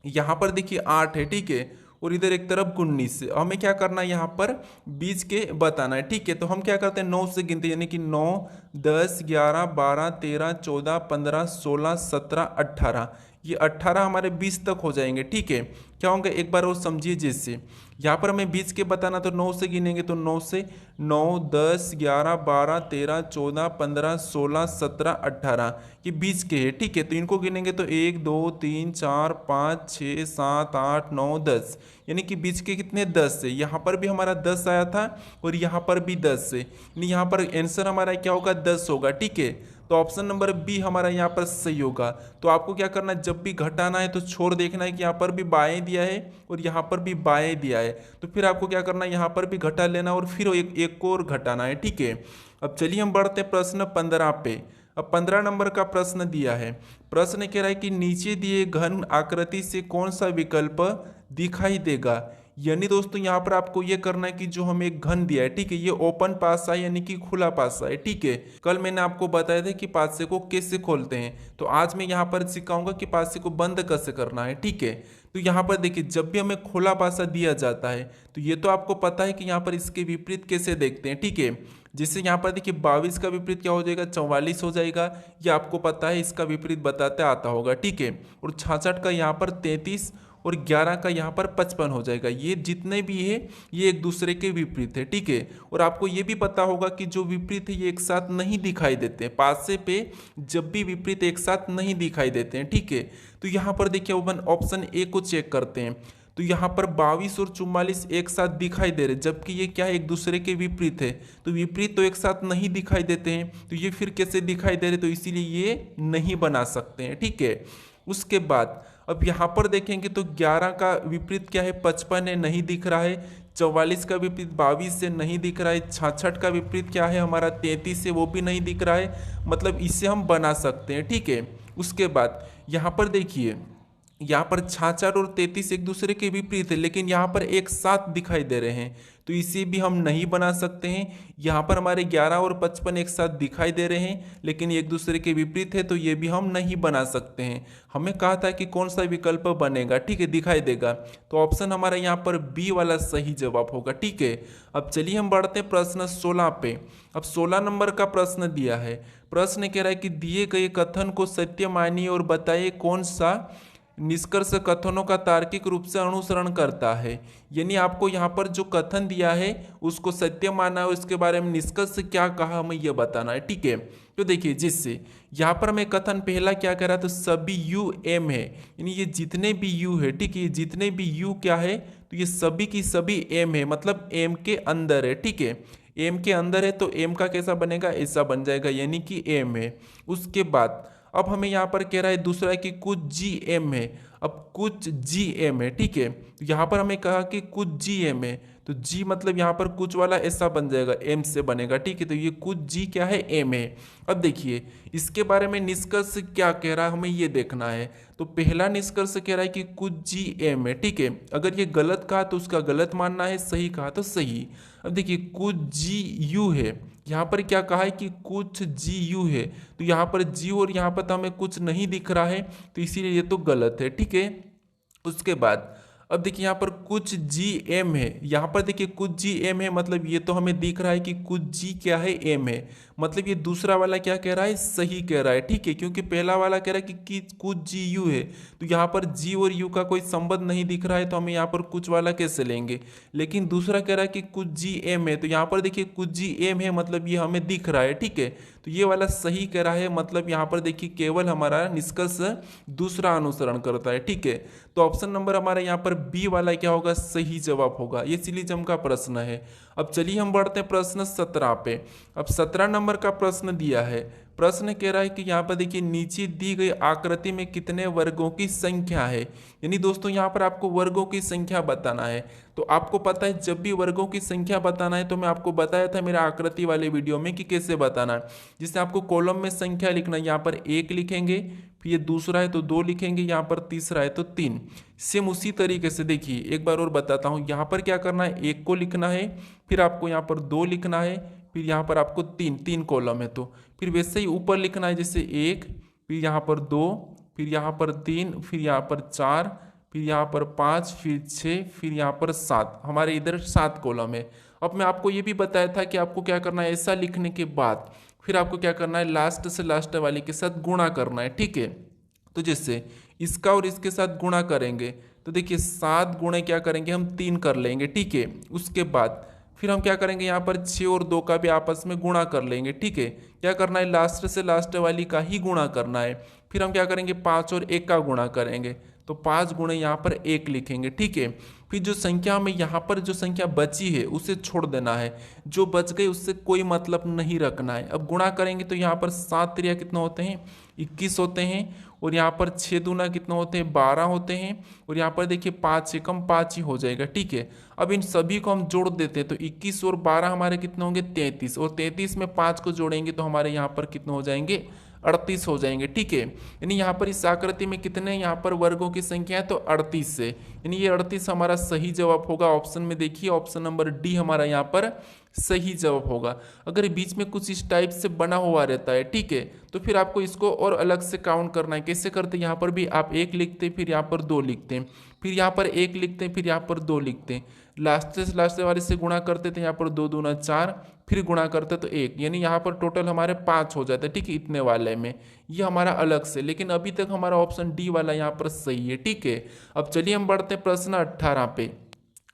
यहाँ पर देखिए 8 है, ठीक है, और इधर एक तरफ 19 है। हमें क्या करना है, यहाँ पर बीच के बताना है, ठीक है। तो हम क्या करते हैं, 9 से गिनते हैं, यानी कि 9 10 11 12 13 14 15 16 17 18, ये 18 हमारे 20 तक हो जाएंगे, ठीक है। क्या होंगे एक बार और समझिए, जैसे यहाँ पर हमें बीच के बताना, तो 9 से गिनेंगे तो 9 से 9 10 11 12 13 14 15 16 17 18, ये बीच के है, ठीक है। तो इनको गिनेंगे तो 1 2 3 4 5 6 7 8 9 10, यानी कि बीच के कितने 10 है। यहाँ पर भी हमारा 10 आया था और यहाँ पर भी 10 है, यानी यहाँ पर आंसर हमारा क्या होगा, 10 होगा, ठीक है। तो ऑप्शन नंबर बी हमारा यहाँ पर सही होगा। तो आपको क्या करना है, जब भी घटाना है तो छोड़ देखना है कि यहाँ पर भी बाएं दिया है और यहाँ पर भी बाएं दिया है, तो फिर आपको क्या करना है, यहाँ पर भी घटा लेना और फिर एक को और घटाना है, ठीक है। अब चलिए हम बढ़ते हैं प्रश्न 15 पे। अब 15 नंबर का प्रश्न दिया है। प्रश्न कह रहा है कि नीचे दिए घन आकृति से कौन सा विकल्प दिखाई देगा। यानी दोस्तों यहाँ पर आपको ये करना है कि जो हमें एक घन दिया है, ठीक है, ये ओपन पासा है, यानी कि खुला पासा है, ठीक है। कल मैंने आपको बताया था कि पासे को कैसे खोलते हैं, तो आज मैं यहाँ पर सिखाऊंगा कि पासे को बंद कैसे करना है, ठीक है। तो यहाँ पर देखिए, जब भी हमें खुला पासा दिया जाता है तो ये तो आपको पता है कि यहाँ पर इसके विपरीत कैसे देखते हैं, ठीक है। जिससे यहाँ पर देखिए 22 का विपरीत क्या हो जाएगा, 44 हो जाएगा, ये आपको पता है, इसका विपरीत बताते आता होगा, ठीक है। और 66 का यहाँ पर 33 और 11 का यहाँ पर 55 हो जाएगा। ये जितने भी है ये एक दूसरे के विपरीत है, ठीक है। और आपको ये भी पता होगा कि जो विपरीत है ये एक साथ नहीं दिखाई देते हैं, पासे पे जब भी विपरीत एक साथ नहीं दिखाई देते हैं, ठीक है। तो यहाँ पर देखिए ऑप्शन ए को चेक करते हैं, तो यहाँ पर 22 और 44 एक साथ दिखाई दे रहे, जबकि ये क्या है, एक दूसरे के विपरीत है। तो विपरीत तो एक साथ नहीं दिखाई देते हैं, तो ये फिर कैसे दिखाई दे रहे, तो इसीलिए ये नहीं बना सकते हैं, ठीक है। उसके बाद अब यहाँ पर देखेंगे तो 11 का विपरीत क्या है, 55 है, नहीं दिख रहा है। 44 का विपरीत 22 से नहीं दिख रहा है। 66 का विपरीत क्या है हमारा, 33 से, वो भी नहीं दिख रहा है। मतलब इससे हम बना सकते हैं, ठीक है। उसके बाद यहाँ पर देखिए, यहाँ पर 66 और 33 एक दूसरे के विपरीत है, लेकिन यहाँ पर एक साथ दिखाई दे रहे हैं, तो इसे भी हम नहीं बना सकते हैं। यहाँ पर हमारे 11 और 55 एक साथ दिखाई दे रहे हैं, लेकिन एक दूसरे के विपरीत है, तो ये भी हम नहीं बना सकते हैं। हमें कहा था कि कौन सा विकल्प बनेगा, ठीक है, दिखाई देगा, तो ऑप्शन हमारा यहाँ पर बी वाला सही जवाब होगा, ठीक है। अब चलिए हम बढ़ते हैं प्रश्न 16 पे। अब 16 नंबर का प्रश्न दिया है। प्रश्न कह रहा है कि दिए गए कथन को सत्य मानिए और बताइए कौन सा निष्कर्ष कथनों का तार्किक रूप से अनुसरण करता है। यानी आपको यहाँ पर जो कथन दिया है उसको सत्य माना है, उसके बारे में निष्कर्ष क्या कहा हमें यह बताना है, ठीक है। तो देखिए, जिससे यहाँ पर हमें कथन पहला क्या कह रहा है, तो सभी यू एम है, यानी ये जितने भी यू है, ठीक है, ये जितने भी यू क्या है, तो ये सभी की सभी एम है, मतलब एम के अंदर है, ठीक है। एम के अंदर है तो एम का कैसा बनेगा, ऐसा बन जाएगा, यानी कि एम है। उसके बाद अब हमें यहाँ पर कह रहा है दूसरा कि कुछ GM है। अब कुछ GM है, ठीक है। तो यहाँ पर हमें कहा कि कुछ GM है, तो G मतलब यहाँ पर कुछ वाला ऐसा बन जाएगा, M से बनेगा, ठीक है। तो ये कुछ G क्या है, M है। अब देखिए इसके बारे में निष्कर्ष क्या कह रहा है, हमें ये देखना है। तो पहला निष्कर्ष कह रहा है कि कुछ GM है, ठीक है। अगर ये गलत कहा तो उसका गलत मानना है, सही कहा तो सही। अब देखिए कुछ GU है, यहाँ पर क्या कहा है कि कुछ GU है, तो यहाँ पर G और यहाँ पर तो हमें कुछ नहीं दिख रहा है, तो इसीलिए ये तो गलत है, ठीक है। उसके बाद अब देखिए यहाँ पर कुछ GM है, यहाँ पर देखिए कुछ GM है, मतलब ये तो हमें दिख रहा है कि कुछ G क्या है, M है, मतलब ये दूसरा वाला क्या कह रहा है, सही कह रहा है, ठीक है। क्योंकि पहला वाला कह रहा है कि कुछ GU है, तो यहाँ पर G और U का कोई संबंध नहीं दिख रहा है, तो हमें यहाँ पर कुछ वाला कैसे लेंगे। लेकिन दूसरा कह रहा है कि कुछ GM है, तो यहाँ पर देखिए कुछ GM है, मतलब ये हमें दिख रहा है, ठीक है। तो ये वाला सही कह रहा है, मतलब यहाँ पर देखिए केवल हमारा निष्कर्ष दूसरा अनुसरण करता है, ठीक है। तो ऑप्शन नंबर हमारा यहाँ पर बी वाला क्या होगा, सही जवाब होगा। ये सिलिज्म का प्रश्न है। अब चलिए हम बढ़ते हैं प्रश्न 17 पे। अब 17 नंबर का प्रश्न दिया है। प्रश्न कह रहा है कि यहाँ पर देखिए नीचे दी गई आकृति में कितने वर्गों की संख्या है। यानी दोस्तों यहाँ पर आपको वर्गों की संख्या बताना है। तो आपको पता है जब भी वर्गों की संख्या बताना है तो मैं आपको बताया था मेरा आकृति वाले वीडियो में कि कैसे बताना है। जिससे आपको कॉलम में संख्या लिखना है, यहाँ पर 1 लिखेंगे, फिर ये दूसरा है तो 2 लिखेंगे, यहाँ पर तीसरा है तो 3। सेम उसी तरीके से देखिए एक बार और बताता हूँ। यहाँ पर क्या करना है, 1 को लिखना है, फिर आपको यहाँ पर 2 लिखना है, फिर यहाँ पर आपको 3 कॉलम है, तो फिर वैसे ही ऊपर लिखना है, जैसे 1, फिर यहाँ पर 2, फिर यहाँ पर 3, फिर यहाँ पर 4, फिर यहाँ पर 5, फिर 6, फिर यहाँ पर 7। हमारे इधर 7 कॉलम है। अब मैं आपको ये भी बताया था कि आपको क्या करना है, ऐसा लिखने के बाद फिर आपको क्या करना है, लास्ट से लास्ट वाले के साथ गुणा करना है, ठीक है। तो जैसे इसका और इसके साथ गुणा करेंगे तो देखिए 7 गुणे क्या करेंगे, हम 3 कर लेंगे, ठीक है। उसके बाद फिर हम क्या करेंगे, यहाँ पर 6 और 2 का भी आपस में गुणा कर लेंगे, ठीक है। क्या करना है, लास्ट से लास्ट वाली का ही गुणा करना है। फिर हम क्या करेंगे, 5 और 1 का गुणा करेंगे, तो 5 गुणे यहाँ पर 1 लिखेंगे, ठीक है। फिर जो संख्या में यहाँ पर जो संख्या बची है उसे छोड़ देना है, जो बच गई उससे कोई मतलब नहीं रखना है। अब गुणा करेंगे तो यहाँ पर 7 त्रिया कितना होते हैं, 21 होते हैं, और यहाँ पर 6 दूना कितना होते हैं, 12 होते हैं, और यहाँ पर देखिए 5 से कम 5 ही हो जाएगा, ठीक है। अब इन सभी को हम जोड़ देते हैं तो 21 और 12 हमारे कितने होंगे, 33, और 33 में 5 को जोड़ेंगे तो हमारे यहाँ पर कितने हो जाएंगे, 38 हो जाएंगे, ठीक है। यानी यहाँ पर इस आकृति में कितने यहाँ पर वर्गों की संख्या है, तो 38 से, यानी ये 38 हमारा सही जवाब होगा। ऑप्शन में देखिए ऑप्शन नंबर डी हमारा यहाँ पर सही जवाब होगा। अगर बीच में कुछ इस टाइप से बना हुआ रहता है, ठीक है, तो फिर आपको इसको और अलग से काउंट करना है। कैसे करते हैं, यहाँ पर भी आप 1 लिखते हैं, फिर यहाँ पर 2 लिखते हैं, फिर यहाँ पर 1 लिखते हैं, फिर यहाँ पर 2 लिखते हैं, लास्ट से लास्ट वाले से गुणा करते थे, यहाँ पर 2 दूना 4, फिर गुणा करते तो 1, यानी यहाँ पर टोटल हमारे 5 हो जाते हैं, ठीक है। इतने वाले में ये हमारा अलग से, लेकिन अभी तक हमारा ऑप्शन डी वाला यहाँ पर सही है, ठीक है। अब चलिए हम बढ़ते हैं प्रश्न 18 पे।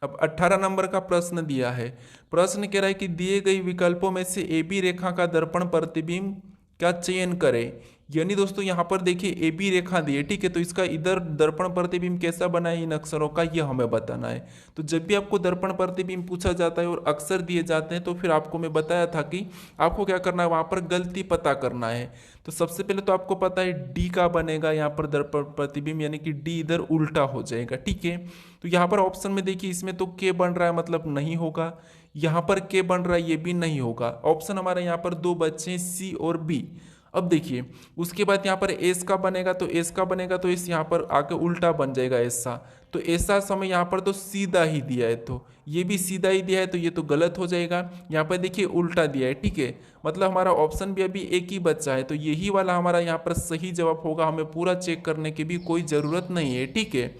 अब 18 नंबर का प्रश्न दिया है। प्रश्न कह रहा है कि दिए गई विकल्पों में से ए बी रेखा का दर्पण प्रतिबिंब का चयन करें। यानी दोस्तों यहाँ पर देखिए ए बी रेखा दी है, ठीक है। तो इसका इधर दर्पण प्रतिबिंब कैसा बना है इन अक्षरों का, ये हमें बताना है। तो जब भी आपको दर्पण प्रतिबिंब पूछा जाता है और अक्षर दिए जाते हैं तो फिर आपको मैं बताया था कि आपको क्या करना है, वहाँ पर गलती पता करना है। तो सबसे पहले तो आपको पता है डी का बनेगा यहाँ पर दर्पण प्रतिबिंब, यानी कि डी इधर उल्टा हो जाएगा, ठीक है। तो यहाँ पर ऑप्शन में देखिए इसमें तो के बन रहा है, मतलब नहीं होगा। यहाँ पर के बन रहा है, ये भी नहीं होगा। ऑप्शन हमारे यहाँ पर 2 बच्चे हैं, सी और बी। अब देखिए उसके बाद यहाँ पर एस का बनेगा, तो एस का बनेगा तो इस यहाँ पर आके उल्टा बन जाएगा ऐसा। तो ऐसा समय यहाँ पर तो सीधा ही दिया है, तो ये भी सीधा ही दिया है, तो ये तो गलत हो जाएगा। यहाँ पर देखिए उल्टा दिया है, ठीक है। मतलब हमारा ऑप्शन भी अभी एक ही बच्चा है, तो यही वाला हमारा यहाँ पर सही जवाब होगा। हमें पूरा चेक करने की भी कोई ज़रूरत नहीं है, ठीक है।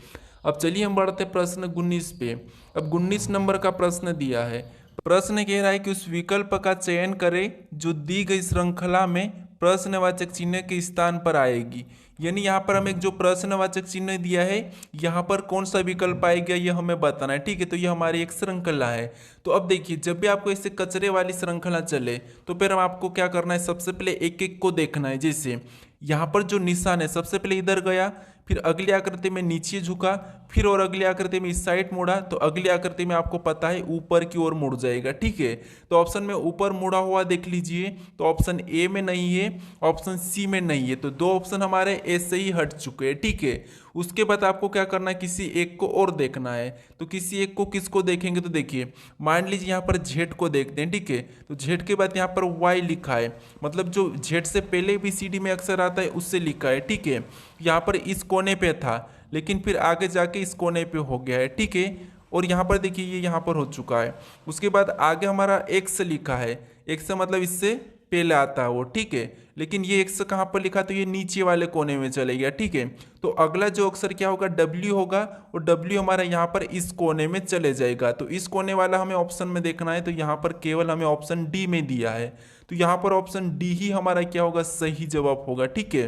अब चलिए हम बढ़ते प्रश्न 19 पे। अब 19 नंबर का प्रश्न दिया है। प्रश्न कह रहा है कि उस विकल्प का चयन करें जो दी गई श्रृंखला में प्रश्नवाचक चिन्ह के स्थान पर आएगी। यानी यहाँ पर हमें जो प्रश्नवाचक चिन्ह दिया है, यहाँ पर कौन सा विकल्प आएगा ये हमें बताना है, ठीक है। तो ये हमारी एक श्रृंखला है। तो अब देखिए जब भी आपको ऐसे कचरे वाली श्रृंखला चले तो फिर हम आपको क्या करना है, सबसे पहले एक एक को देखना है। जैसे यहाँ पर जो निशान है सबसे पहले इधर गया, फिर अगली आकृति में नीचे झुका, फिर और अगली आकृति में इस साइड मुड़ा, तो अगली आकृति में आपको पता है ऊपर की ओर मुड़ जाएगा। ठीक है, तो ऑप्शन में ऊपर मुड़ा हुआ देख लीजिए, तो ऑप्शन ए में नहीं है, ऑप्शन सी में नहीं है, तो दो ऑप्शन हमारे ए से ही हट चुके हैं। ठीक है, उसके बाद आपको क्या करना है, किसी एक को और देखना है। तो किसी एक को किसको देखेंगे, तो देखिए मान लीजिए यहाँ पर जेड को देखते हैं। ठीक है, तो जेड के बाद यहाँ पर वाई लिखा है, मतलब जो जेड से पहले BCD में अक्षर आता है उससे लिखा है। ठीक है, यहाँ पर इस कोने पे था, लेकिन फिर आगे जाके इस कोने पे हो गया है। ठीक है, और यहाँ पर देखिए ये यहाँ पर हो चुका है। उसके बाद आगे हमारा एक्स लिखा है, एक्स मतलब इससे पहले आता है वो। ठीक है, लेकिन ये एक्स कहाँ पर लिखा, तो ये नीचे वाले कोने में चले गया। ठीक है, तो अगला जो अक्षर क्या होगा, डब्ल्यू होगा, और डब्ल्यू हमारा यहाँ पर इस कोने में चले जाएगा। तो इस कोने वाला हमें ऑप्शन में देखना है, तो यहाँ पर केवल हमें ऑप्शन डी में दिया है, तो यहाँ पर ऑप्शन डी ही हमारा क्या होगा, सही जवाब होगा। ठीक है,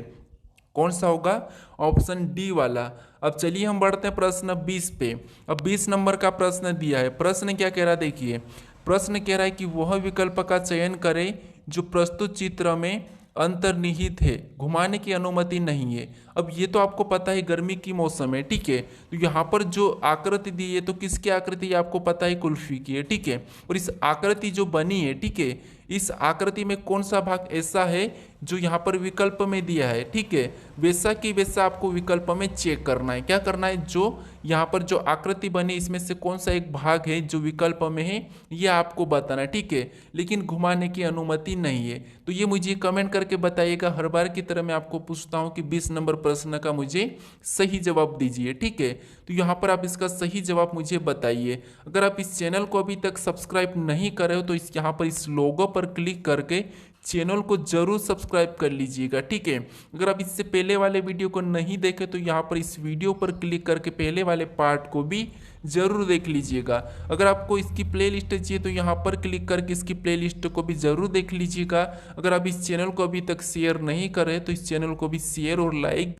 कौन सा होगा, ऑप्शन डी वाला। अब चलिए हम बढ़ते हैं प्रश्न 20 पे। अब 20 नंबर का प्रश्न दिया है। प्रश्न क्या कह रहा है, देखिए प्रश्न कह रहा है कि वह विकल्प का चयन करें जो प्रस्तुत चित्र में अंतर्निहित है, घुमाने की अनुमति नहीं है। अब ये तो आपको पता है गर्मी की मौसम है। ठीक है, तो यहाँ पर जो आकृति दी है, तो किसकी आकृति आपको पता है, कुल्फी की है। ठीक है, और इस आकृति जो बनी है, ठीक है, इस आकृति में कौन सा भाग ऐसा है जो यहाँ पर विकल्प में दिया है। ठीक है, वैसा की वैसा आपको विकल्प में चेक करना है। क्या करना है, जो यहाँ पर जो आकृति बनी इसमें से कौन सा एक भाग है जो विकल्प में है, ये आपको बताना है। ठीक है, लेकिन घुमाने की अनुमति नहीं है। तो ये मुझे कमेंट करके बताइएगा। हर बार की तरह मैं आपको पूछता हूँ कि 20 नंबर प्रश्न का मुझे सही जवाब दीजिए। ठीक है, तो यहाँ पर आप इसका सही जवाब मुझे बताइए। अगर आप इस चैनल को अभी तक सब्सक्राइब नहीं कर रहे हो तो इस यहाँ पर इस लोगो पर क्लिक करके चैनल को जरूर सब्सक्राइब कर लीजिएगा। ठीक है, अगर आप इससे पहले वाले वीडियो को नहीं देखे तो यहाँ पर इस वीडियो पर क्लिक करके पहले वाले पार्ट को भी जरूर देख लीजिएगा। अगर आपको इसकी प्लेलिस्ट चाहिए तो यहाँ पर क्लिक करके इसकी प्लेलिस्ट को भी जरूर देख लीजिएगा। अगर आप इस चैनल को अभी तक शेयर नहीं करे तो इस चैनल को भी शेयर और लाइक